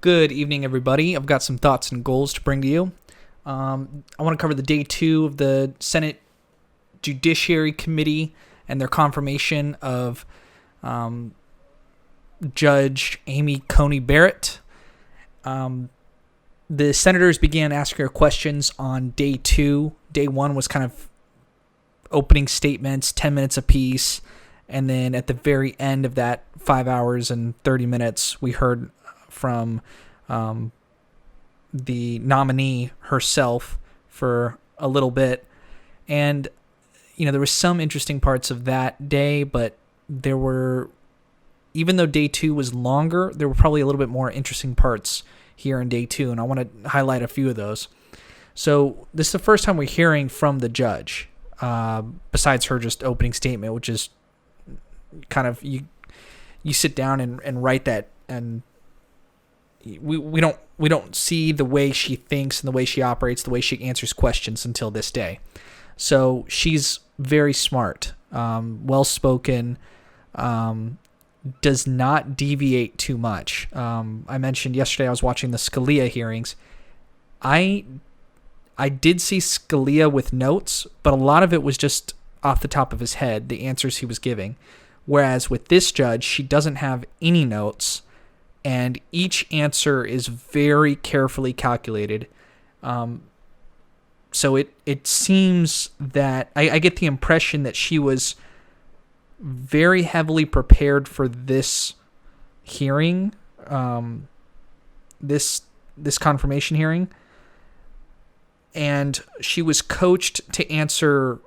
Good evening, everybody. I've got some thoughts and goals to bring to you. I want to cover the day 2 of the Senate Judiciary Committee and their confirmation of Judge Amy Coney Barrett. The senators began asking her questions on day 2. Day 1 was kind of opening statements, 10 minutes apiece. And then at the very end of that 5 hours and 30 minutes, we heard from the nominee herself for a little bit. And, there was some interesting parts of that day, but there were, even though day 2 was longer, there were probably a little bit more interesting parts here in day 2, and I want to highlight a few of those. So this is the first time we're hearing from the judge, besides her just opening statement, which is kind of, you sit down and write that, and we don't see the way she thinks and the way she operates, the way she answers questions until this day. So she's very smart, well-spoken, does not deviate too much. I mentioned yesterday I was watching the Scalia hearings. I did see Scalia with notes, but a lot of it was just off the top of his head, the answers he was giving. Whereas with this judge, she doesn't have any notes, and each answer is very carefully calculated. So it seems that I get the impression that she was very heavily prepared for this hearing, this confirmation hearing, and she was coached to answer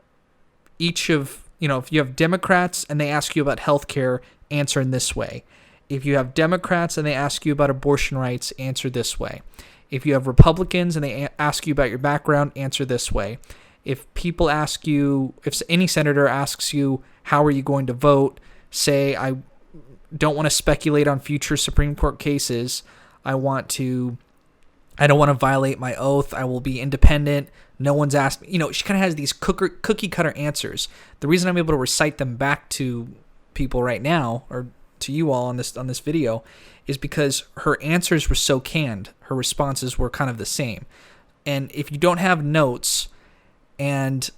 each of, if you have Democrats and they ask you about healthcare, answer in this way. If you have Democrats and they ask you about abortion rights, answer this way. If you have Republicans and they ask you about your background, answer this way. If people ask you, if any senator asks you, how are you going to vote, say, I don't want to speculate on future Supreme Court cases. I don't want to violate my oath. I will be independent. No one's asked me. She kind of has these cookie cutter answers. The reason I'm able to recite them back to people right now, or to you all on this video, is because her answers were so canned. Her responses were kind of the same. And if you don't have notes, and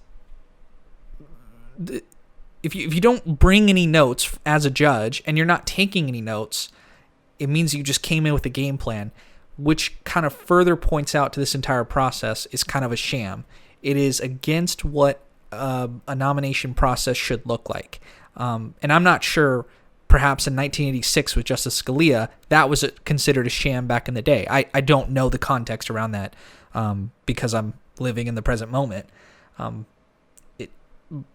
if you don't bring any notes as a judge, and you're not taking any notes, it means you just came in with a game plan, which kind of further points out to this entire process is kind of a sham. It is against what a nomination process should look like. And I'm not sure, perhaps in 1986 with Justice Scalia, that was considered a sham back in the day. I don't know the context around that because I'm living in the present moment.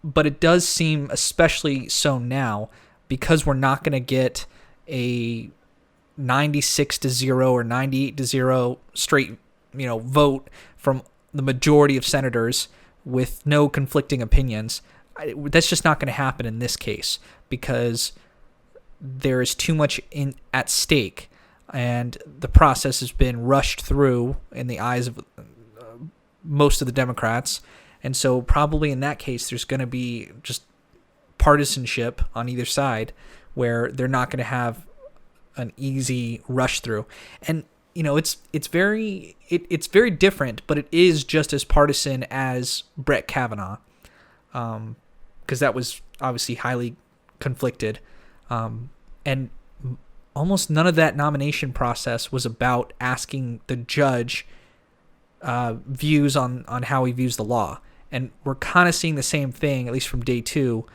But it does seem especially so now, because we're not going to get a 96-0 or 98-0 straight, vote from the majority of senators with no conflicting opinions. That's just not going to happen in this case, because there is too much at stake, and the process has been rushed through in the eyes of most of the Democrats. And so probably in that case, there's going to be just partisanship on either side, where they're not going to have an easy rush through. And it's very different, but it is just as partisan as Brett Kavanaugh, because that was obviously highly conflicted, and almost none of that nomination process was about asking the judge views on how he views the law. And we're kind of seeing the same thing, at least from day 2,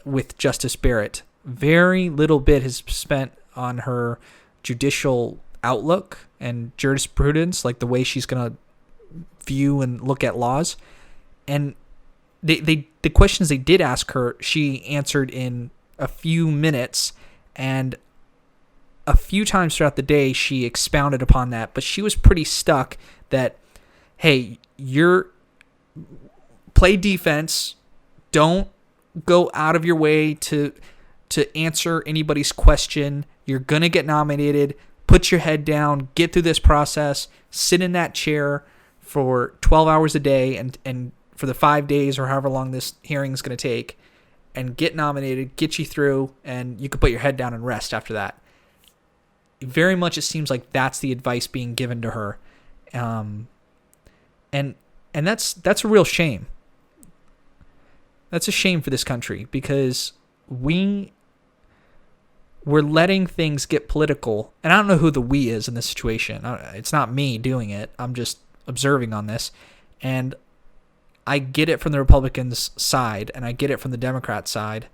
with Justice Barrett. Very little bit has spent on her judicial outlook and jurisprudence, like the way she's going to view and look at laws. And the questions they did ask her, she answered in a few minutes, and a few times throughout the day she expounded upon that. But she was pretty stuck that, hey, play defense, don't go out of your way to answer anybody's question. You're going to get nominated. Put your head down, get through this process, sit in that chair for 12 hours a day and for the 5 days or however long this hearing is going to take, and get nominated, get you through, and you can put your head down and rest after that. very much it seems like that's the advice being given to her. And that's a real shame. That's a shame for this country, because we're letting things get political. And I don't know who the we is in this situation. It's not me doing it. I'm just observing on this. And I get it from the Republicans' side, and I get it from the Democrat side.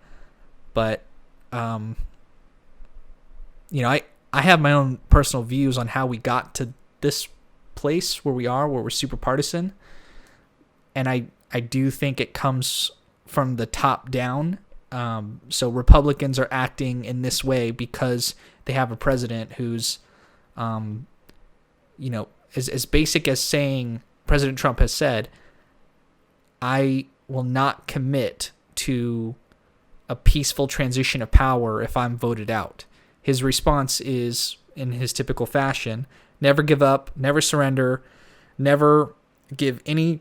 But, I have my own personal views on how we got to this place where we are, where we're super partisan. And I do think it comes from the top down. So Republicans are acting in this way because they have a president who's, as basic as saying, President Trump has said, I will not commit to a peaceful transition of power if I'm voted out. His response is, in his typical fashion, never give up, never surrender, never give anything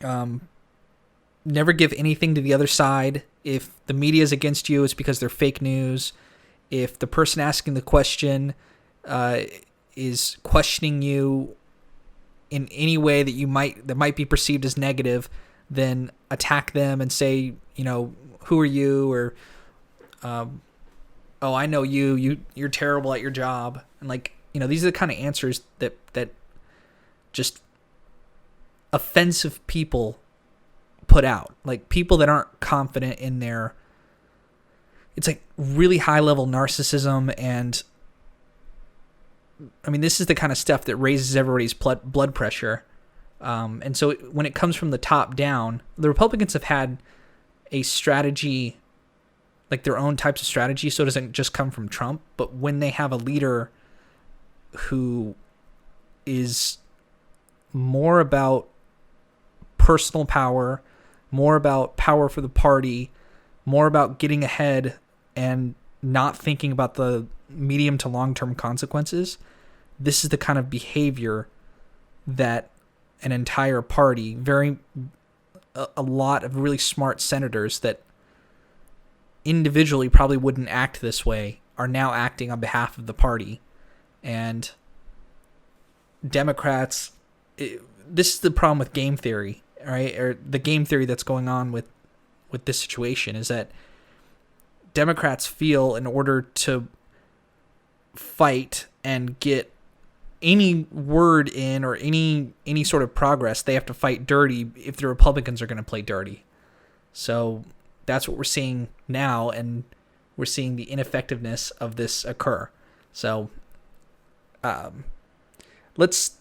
to the other side. If the media is against you, it's because they're fake news. If the person asking the question is questioning you in any way that might be perceived as negative, then attack them and say, who are you? Or, oh, I know you're terrible at your job. And these are the kind of answers that just offensive people put out. Like, people that aren't confident in their, it's like really high level narcissism. And I mean, this is the kind of stuff that raises everybody's blood pressure. And so when it comes from the top down, the Republicans have had a strategy, like their own types of strategy. So it doesn't just come from Trump, but when they have a leader who is more about personal power, more about power for the party, more about getting ahead and not thinking about the medium to long-term consequences, this is the kind of behavior that an entire party, a lot of really smart senators that individually probably wouldn't act this way, are now acting on behalf of the party. And Democrats, this is the problem with game theory, right? Or the game theory that's going on with this situation is that Democrats feel in order to fight and get any word in or any sort of progress, they have to fight dirty if the Republicans are going to play dirty. So that's what we're seeing now, and we're seeing the ineffectiveness of this occur. So let's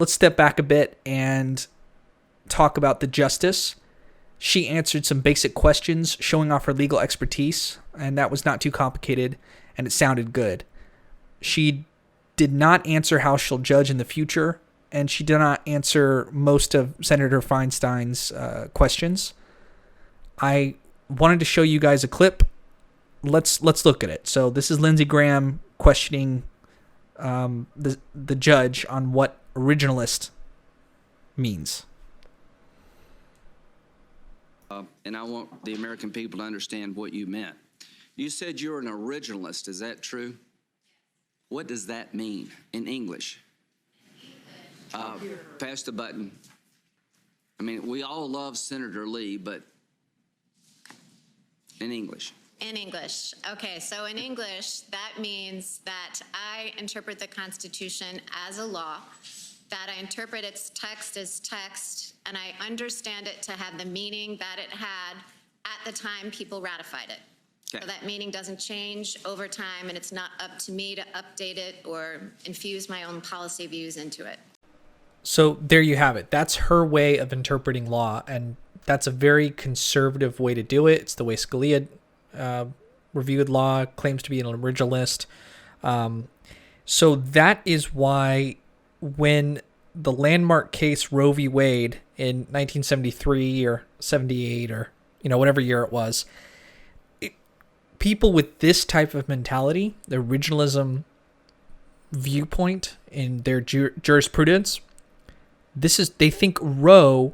step back a bit and talk about the justice. She answered some basic questions, showing off her legal expertise, and that was not too complicated, and it sounded good. She did not answer how she'll judge in the future, and she did not answer most of Senator Feinstein's questions. I wanted to show you guys a clip. Let's look at it. So this is Lindsey Graham questioning the judge on what originalist means. And I want the American people to understand what you meant. You said you're an originalist. Is that true? What does that mean in English? Pass the button. I mean, we all love Senator Lee, but in English. In English. Okay, so in English, that means that I interpret the Constitution as a law, that I interpret its text as text, and I understand it to have the meaning that it had at the time people ratified it. Okay. So that meaning doesn't change over time, and it's not up to me to update it or infuse my own policy views into it. So there you have it. That's her way of interpreting law, and that's a very conservative way to do it. It's the way Scalia reviewed law, claims to be an originalist. So that is why when the landmark case Roe v. Wade in 1973 or 78 or whatever year it was, people with this type of mentality, the originalism viewpoint in their jurisprudence, they think Roe,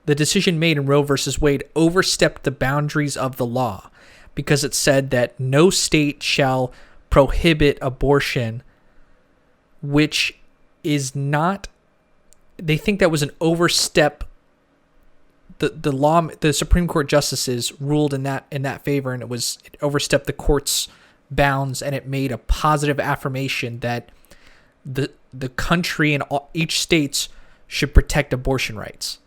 the decision made in Roe versus Wade, overstepped the boundaries of the law, because it said that no state shall prohibit abortion, which is not, they think that was an overstep. The Supreme Court justices ruled in that favor, and it overstepped the court's bounds, and it made a positive affirmation that the country and each states should protect abortion rights.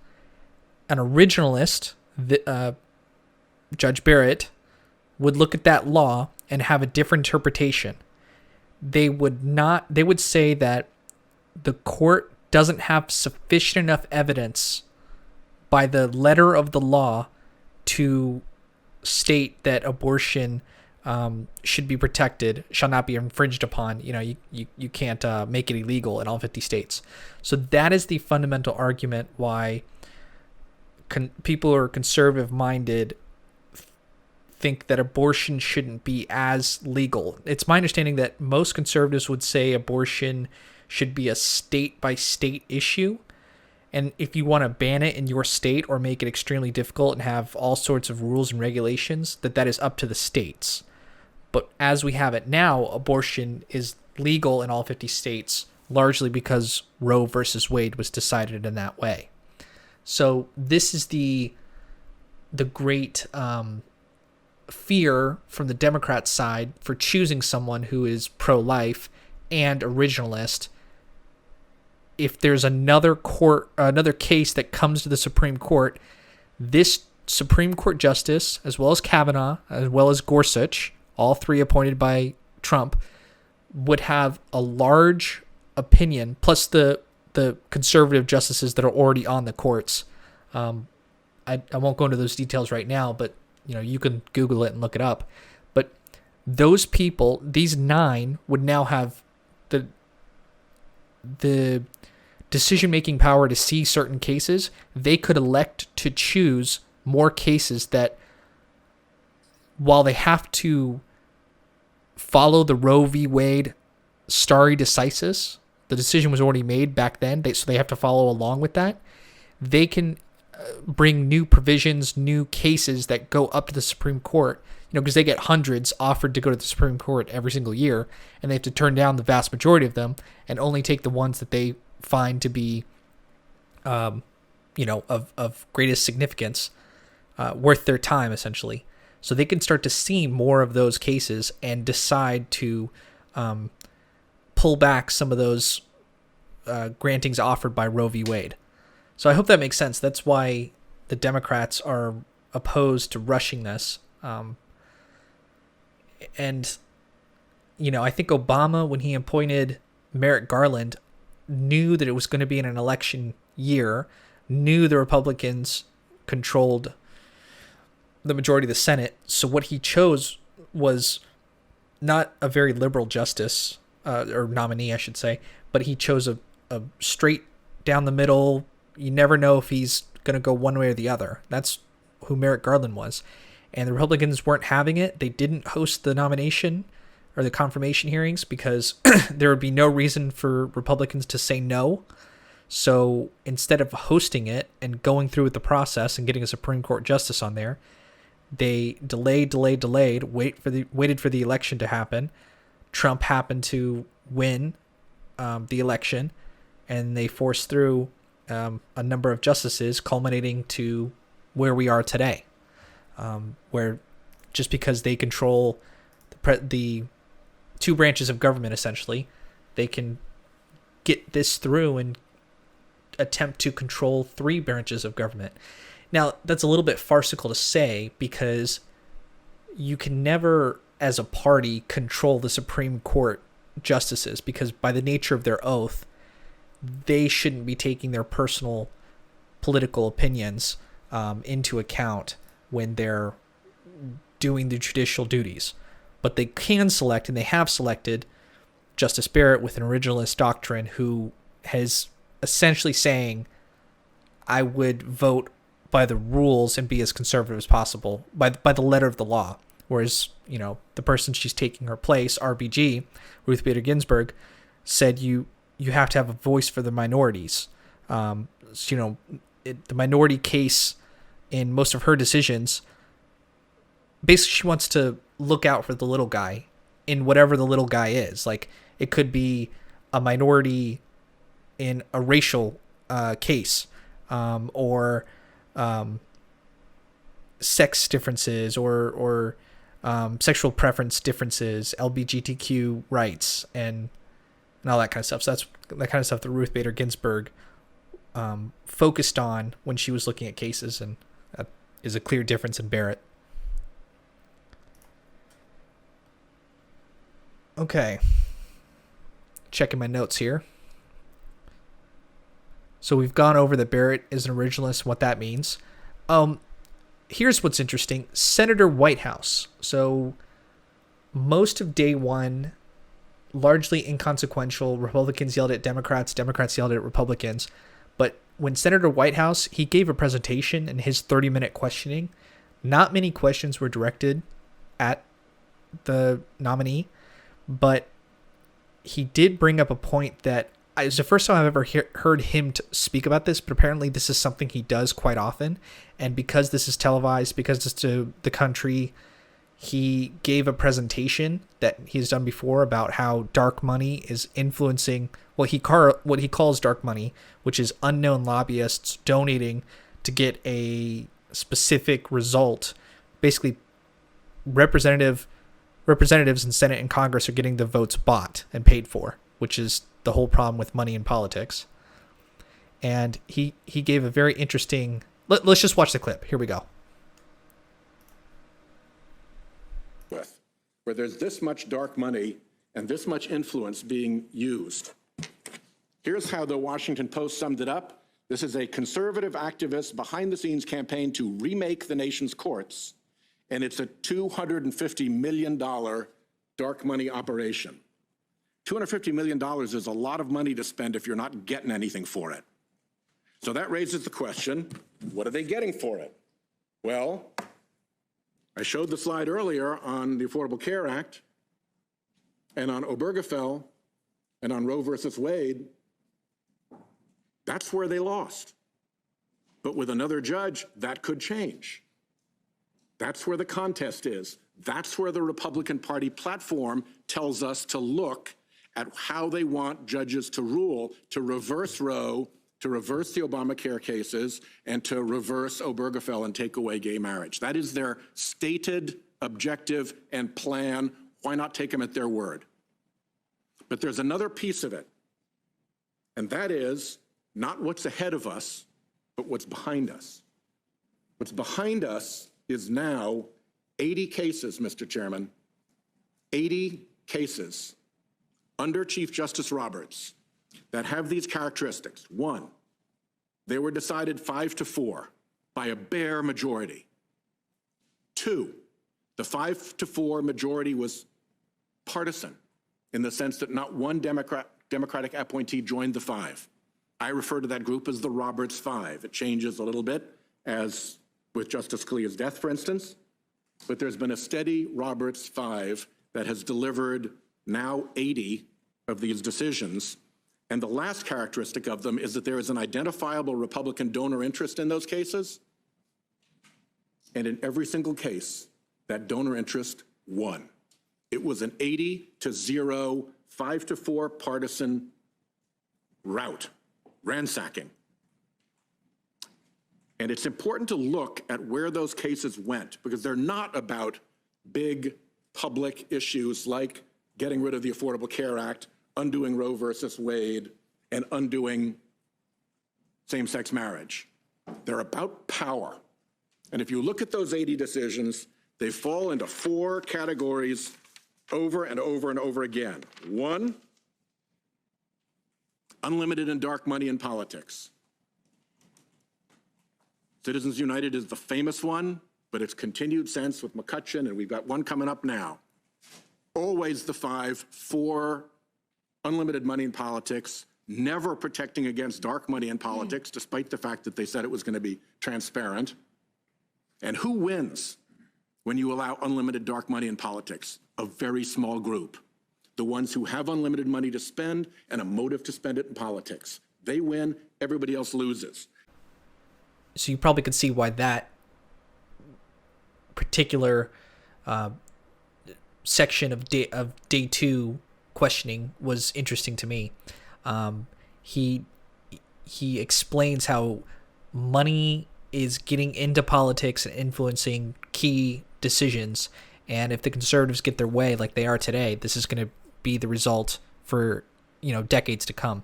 An originalist, Judge Barrett, would look at that law and have a different interpretation. They would say that the court doesn't have sufficient enough evidence by the letter of the law to state that abortion should be protected, shall not be infringed upon. You can't make it illegal in all 50 states. So that is the fundamental argument why people who are conservative-minded think that abortion shouldn't be as legal. It's my understanding that most conservatives would say abortion should be a state-by-state issue. And if you want to ban it in your state or make it extremely difficult and have all sorts of rules and regulations, that is up to the states. But as we have it now, abortion is legal in all 50 states, largely because Roe versus Wade was decided in that way. So this is the great fear from the Democrat side for choosing someone who is pro-life and originalist. If there's another case that comes to the Supreme Court, this Supreme Court justice, as well as Kavanaugh, as well as Gorsuch, all three appointed by Trump, would have a large opinion, plus the conservative justices that are already on the courts. I won't go into those details right now, but you can Google it and look it up. But those people, these 9, would now have the decision-making power to see certain cases. They could elect to choose more cases that, while they have to follow the Roe v. Wade stare decisis, the decision was already made back then, so they have to follow along with that. They can bring new provisions, new cases that go up to the Supreme Court, because they get hundreds offered to go to the Supreme Court every single year, and they have to turn down the vast majority of them and only take the ones that they find to be, of greatest significance, worth their time, essentially. So they can start to see more of those cases and decide to pull back some of those grantings offered by Roe v. Wade. So I hope that makes sense. That's why the Democrats are opposed to rushing this. And I think Obama, when he appointed Merrick Garland, knew that it was going to be in an election year, knew the Republicans controlled the majority of the Senate. So what he chose was not a very liberal justice, or nominee, I should say, but he chose a straight down the middle. You never know if he's going to go one way or the other. That's who Merrick Garland was. And the Republicans weren't having it. They didn't host the nomination or the confirmation hearings because there would be no reason for Republicans to say no. So instead of hosting it and going through with the process and getting a Supreme Court justice on there, they delayed, waited for the election to happen. Trump happened to win the election, and they forced through a number of justices, culminating to where we are today, where just because they control the 2 branches of government, essentially, they can get this through and attempt to control 3 branches of government. Now, that's a little bit farcical to say because you can never, as a party, control the Supreme Court justices because by the nature of their oath, they shouldn't be taking their personal political opinions into account when they're doing the judicial duties. But they can select, and they have selected, Justice Barrett with an originalist doctrine who has essentially saying, I would vote by the rules and be as conservative as possible by the letter of the law. Whereas, the person she's taking her place, RBG, Ruth Bader Ginsburg, said you have to have a voice for the minorities. The minority case in most of her decisions, basically she wants to look out for the little guy in whatever the little guy is. Like, it could be a minority in a racial case, or sex differences, or sexual preference differences, LGBTQ rights, and all that kind of stuff. So that's that kind of stuff that Ruth Bader Ginsburg focused on when she was looking at cases, and that is a clear difference in Barrett. Okay. Checking my notes here. So we've gone over that Barrett is an originalist, what that means. Here's what's interesting. Senator Whitehouse. So most of day one, largely inconsequential. Republicans yelled at Democrats. Democrats yelled at Republicans. But when Senator Whitehouse, he gave a presentation in his 30-minute questioning, not many questions were directed at the nominee, but he did bring up a point that it's the first time I've ever heard him speak about this, but apparently this is something he does quite often. And because this is televised, because it's to the country, he gave a presentation that he's done before about how dark money is influencing what he calls dark money, which is unknown lobbyists donating to get a specific result. Basically, representatives in Senate and Congress are getting the votes bought and paid for, which is the whole problem with money in politics. And he gave a very interesting... Let's just watch the clip. Here we go. Where there's this much dark money and this much influence being used. Here's how the Washington Post summed it up. This is a conservative activist behind-the-scenes campaign to remake the nation's courts, and it's a $250 million dark money operation. $250 million is a lot of money to spend if you're not getting anything for it. So that raises the question, what are they getting for it? Well, I showed the slide earlier on the Affordable Care Act and on Obergefell and on Roe versus Wade. That's where they lost. But with another judge, that could change. That's where the contest is. That's where the Republican Party platform tells us to look at how they want judges to rule, to reverse Roe, to reverse the Obamacare cases, and to reverse Obergefell and take away gay marriage. That is their stated objective and plan. Why not take them at their word? But there's another piece of it, and that is not what's ahead of us, but what's behind us. What's behind us is now 80 cases, Mr. Chairman, 80 cases under Chief Justice Roberts that have these characteristics. One, they were decided 5-4 by a bare majority. Two, the 5-4 majority was partisan in the sense that not one Democratic appointee joined the five. I refer to that group as the Roberts Five. It changes a little bit, as with Justice Scalia's death, for instance, but there's been a steady Roberts Five that has delivered now 80 of these decisions. And the last characteristic of them is that there is an identifiable Republican donor interest in those cases. And in every single case, that donor interest won. It was an 80-0, 5-4 partisan rout, ransacking. And it's important to look at where those cases went, because they're not about big public issues like getting rid of the Affordable Care Act, undoing Roe versus Wade, and undoing same-sex marriage. They're about power. And if you look at those 80 decisions, they fall into four categories over and over and over again. One, unlimited and dark money in politics. Citizens United is the famous one, but it's continued since with McCutcheon, and we've got one coming up now. Always the five for unlimited money in politics, never protecting against dark money in politics, despite the fact that they said it was going to be transparent. And who wins when you allow unlimited dark money in politics? A very small group. The ones who have unlimited money to spend and a motive to spend it in politics. They win, everybody else loses. So you probably could see why that particular section of day 2 questioning was interesting to me. He explains how money is getting into politics and influencing key decisions, and if the conservatives get their way like they are today, this is going to be the result for decades to come.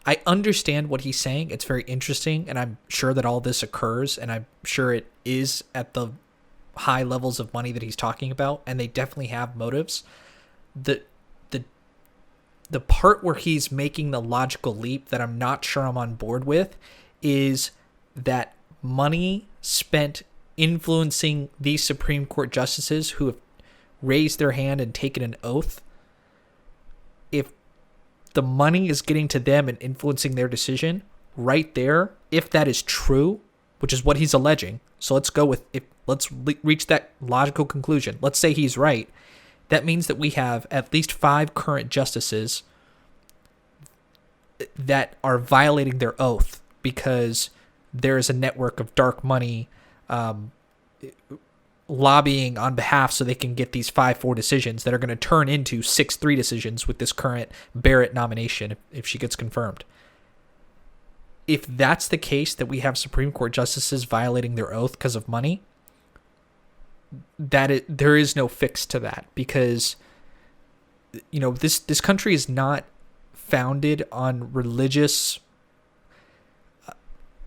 I understand what he's saying. It's very interesting, and I'm sure that all this occurs, and I'm sure it is at the high levels of money that he's talking about, and they definitely have motives. The part where he's making the logical leap that I'm not sure I'm on board with is that money spent influencing these Supreme Court justices who have raised their hand and taken an oath, if the money is getting to them and influencing their decision right there, if that is true, which is what he's alleging. So let's go with let's reach that logical conclusion. Let's say he's right. That means that we have at least 5 current justices that are violating their oath because there is a network of dark money lobbying on behalf so they can get these 5-4 decisions that are going to turn into 6-3 decisions with this current Barrett nomination if she gets confirmed. If that's the case, that we have Supreme Court justices violating their oath because of money, there is no fix to that, because this country is not founded on religious.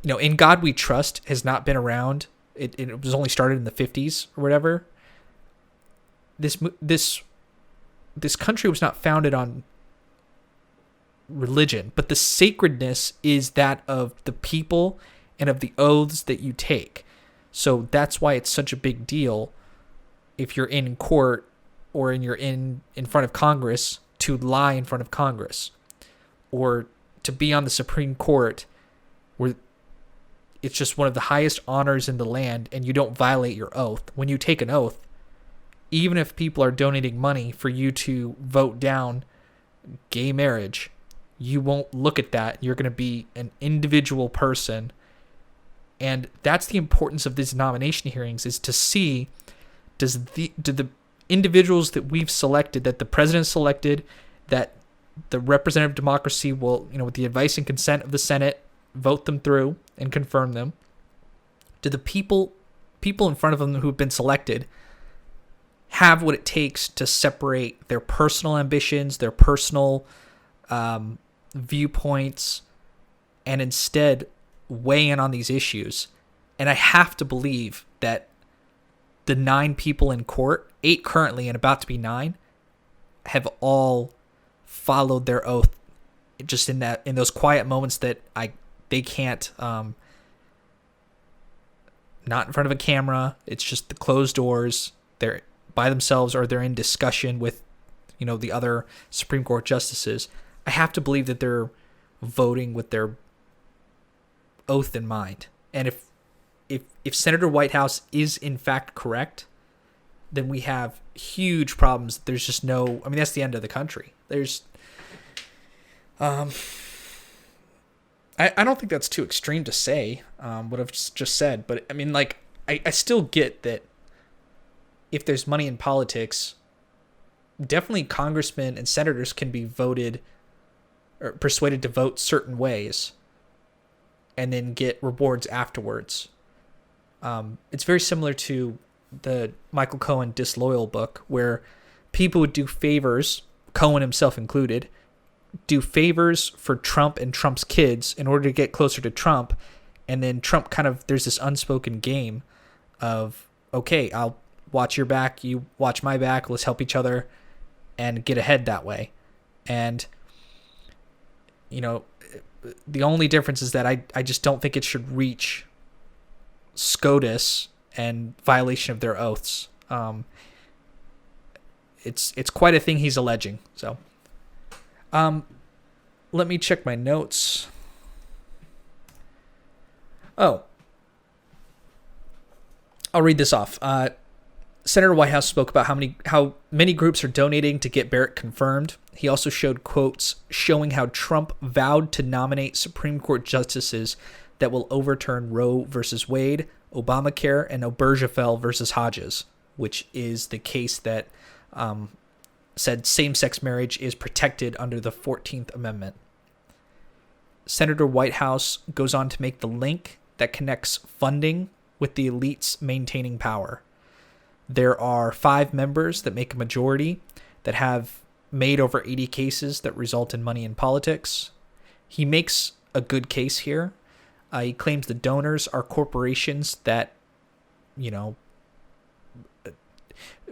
In God We Trust has not been around. It was only started in the 50s or whatever. This country was not founded on religion, but the sacredness is that of the people and of the oaths that you take. So that's why it's such a big deal if you're in court or you're in front of Congress to lie in front of Congress, or to be on the Supreme Court where it's just one of the highest honors in the land and you don't violate your oath. When you take an oath, even if people are donating money for you to vote down gay marriage, you won't look at that. You're going to be an individual person. And that's the importance of these nomination hearings, is to see, do the individuals that we've selected, that the president selected, that the representative democracy will, with the advice and consent of the Senate, vote them through and confirm them. Do the people in front of them who have been selected have what it takes to separate their personal ambitions, their personal viewpoints, and instead weigh in on these issues? And I have to believe that the 9 people in court, 8 currently and about to be 9, have all followed their oath, just in those quiet moments that they can't, not in front of a camera. It's just the closed doors. They're by themselves, or they're in discussion with, the other Supreme Court justices. I have to believe that they're voting with their oath in mind. And if Senator Whitehouse is in fact correct, then we have huge problems. There's just that's the end of the country. There's, I don't think that's too extreme to say, what I've just said, but I still get that if there's money in politics, definitely congressmen and senators can be voted or persuaded to vote certain ways and then get rewards afterwards. It's very similar to the Michael Cohen Disloyal book, where people would do favors, Cohen himself included, do favors for Trump and Trump's kids in order to get closer to Trump. And then Trump there's this unspoken game of, okay, I'll watch your back, you watch my back, let's help each other and get ahead that way. And, the only difference is that I just don't think it should reach SCOTUS and violation of their oaths. It's quite a thing he's alleging. So, let me check my notes. Oh, I'll read this off. Senator Whitehouse spoke about how many groups are donating to get Barrett confirmed. He also showed quotes showing how Trump vowed to nominate Supreme Court justices that will overturn Roe versus Wade, Obamacare, and Obergefell versus Hodges, which is the case that said same-sex marriage is protected under the 14th Amendment. Senator Whitehouse goes on to make the link that connects funding with the elites maintaining power. There are 5 members that make a majority that have made over 80 cases that result in money in politics. He makes a good case here. He claims the donors are corporations that,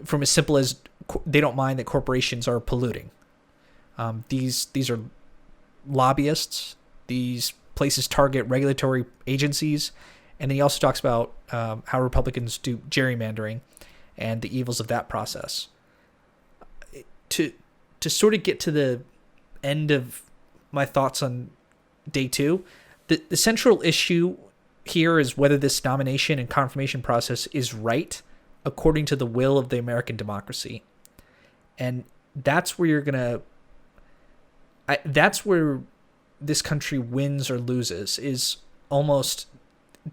from as simple as they don't mind that corporations are polluting. These are lobbyists. These places target regulatory agencies. And then he also talks about how Republicans do gerrymandering and the evils of that process. To sort of get to the end of my thoughts on day 2, the central issue here is whether this nomination and confirmation process is right according to the will of the American democracy. And that's where that's where this country wins or loses, is almost,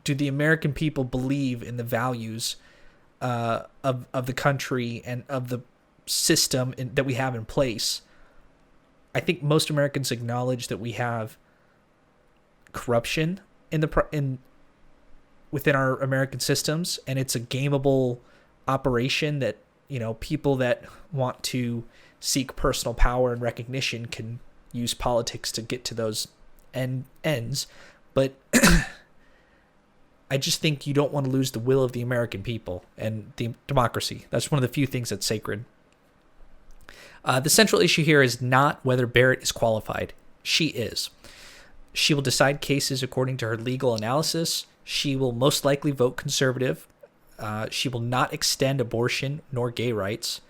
do the American people believe in the values of the country and of the system that we have in place? I think most Americans acknowledge that we have corruption within our American systems, and it's a gameable operation that, people that want to seek personal power and recognition can use politics to get to those ends. But I just think you don't want to lose the will of the American people and the democracy. That's one of the few things that's sacred. The central issue here is not whether Barrett is qualified. She is. She will decide cases according to her legal analysis. She will most likely vote conservative. She will not extend abortion nor gay rights.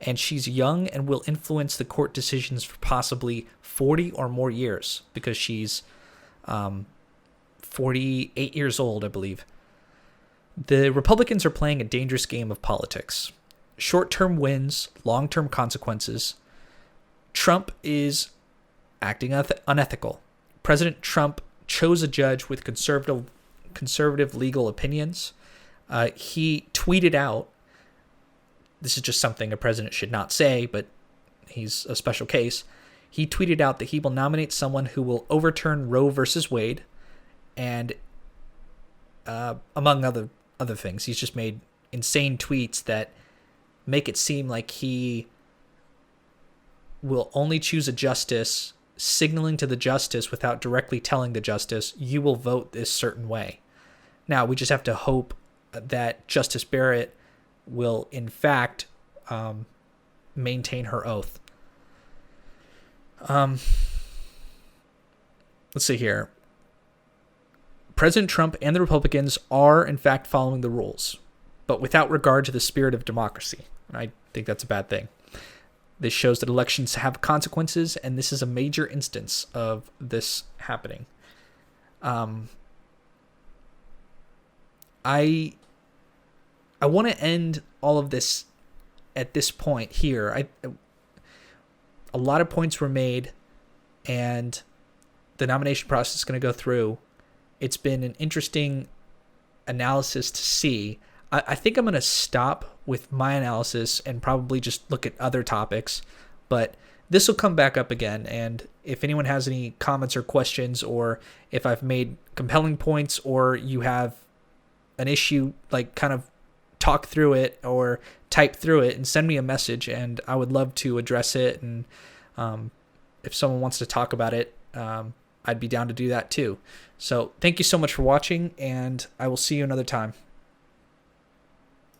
And she's young and will influence the court decisions for possibly 40 or more years, because she's 48 years old, I believe. The Republicans are playing a dangerous game of politics. Short-term wins, long-term consequences. Trump is acting unethical. President Trump chose a judge with conservative legal opinions. He tweeted out, this is just something a president should not say, but he's a special case. He tweeted out that he will nominate someone who will overturn Roe versus Wade, and among other things. He's just made insane tweets that make it seem like he will only choose a justice, signaling to the justice without directly telling the justice, you will vote this certain way. Now, we just have to hope that Justice Barrett will, in fact, maintain her oath. Let's see here. President Trump and the Republicans are, in fact, following the rules, but without regard to the spirit of democracy. And I think that's a bad thing. This shows that elections have consequences, and this is a major instance of this happening. I want to end all of this at this point here. A lot of points were made, and the nomination process is going to go through. It's been an interesting analysis to see. I think I'm going to stop with my analysis and probably just look at other topics, but this will come back up again. And if anyone has any comments or questions, or if I've made compelling points, or you have an issue, like kind of talk through it or type through it and send me a message, and I would love to address it. And if someone wants to talk about it, I'd be down to do that too. So thank you so much for watching, and I will see you another time.